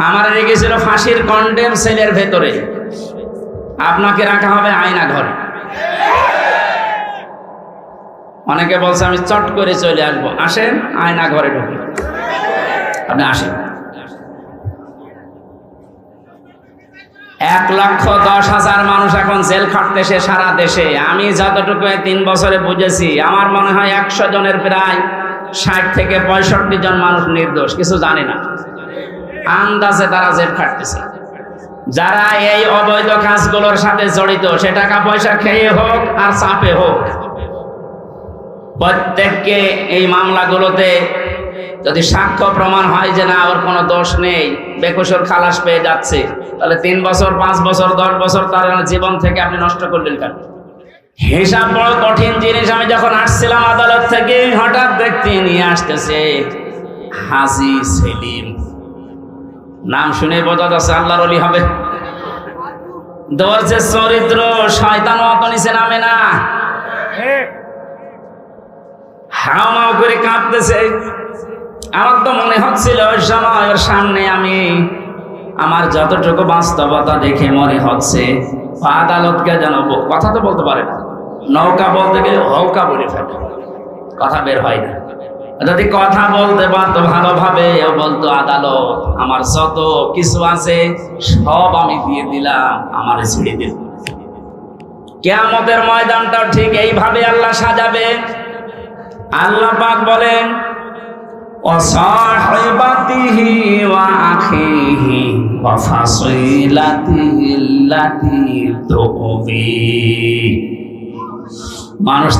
আমার রেখেছিল ফাঁসির কন্ডেম সেলের ভেতরে, আপনাকে রাখা হবে আয়না ঘরে। অনেকে বলছে আমি চট করে চলে আসবো, আসেন আয়না ঘরে ঢুকে, আপনি আসেন। 1,10,000 মানুষ এখন জেল খাটতেছে সারা দেশে। আমি যতটুকু 3 বছরে বুঝেছি, আমার মনে হয় 100 জনের প্রায় 60 থেকে 65 জন মানুষ নির্দোষ, কিছু জানে না, আন্দাজে তারা জেল খাটতেছে। যারা এই অবৈধ কাজগুলোর সাথে জড়িত, সে টাকা পয়সা খেয়ে হোক আর চাপে হোক, প্রত্যেককে এই মামলাগুলোতে যদি সাক্ষ্য প্রমাণ হয় যে না ওর কোনো দোষ নেই, বেকসুর খালাস পেয়ে যাচ্ছে, তাহলে 3 বছর 5 বছর 10 বছর তার জীবন থেকে আপনি নষ্ট করলেন কেন? হিসাব বড় কঠিন জিনিস। আমি যখন আসছিলাম আদালত থেকে, হঠাৎ দেখতে নিয়ে আসতেছে হাজী সেলিম, নাম শুনে বোঝা যাচ্ছে আল্লাহর ওলি হবে। দর্জের চরিত্র শয়তান অত নিচে নামে না, হাওমাও করে কাঁপতেছে। আমার তো মনে হচ্ছিল ওই সময় ওর সামনে আমি আমার যতটুকু বাস্তবতা দেখে মনে হচ্ছে আদালতকে যেন কথা তো বলতে পারে না, নৌকা বলতে গেলে হৌকা বলে ফেলে, কথা বের হয় না। যদি কথা বলতে পারতো ভালোভাবে, ও বলতো আদালত আমার যত কিছু আছে সব আমি দিয়ে দিলাম, আমার ছেড়ে দিল। কিয়ামতের ময়দানটাও ঠিক এইভাবে আল্লাহ সাজাবে। আল্লাহ পাক বলেন ওয়াসাহিবাতিহি ওয়া আখিহি ওয়া ফাসিলাতিহি আল্লাতী তুবি। মানুষ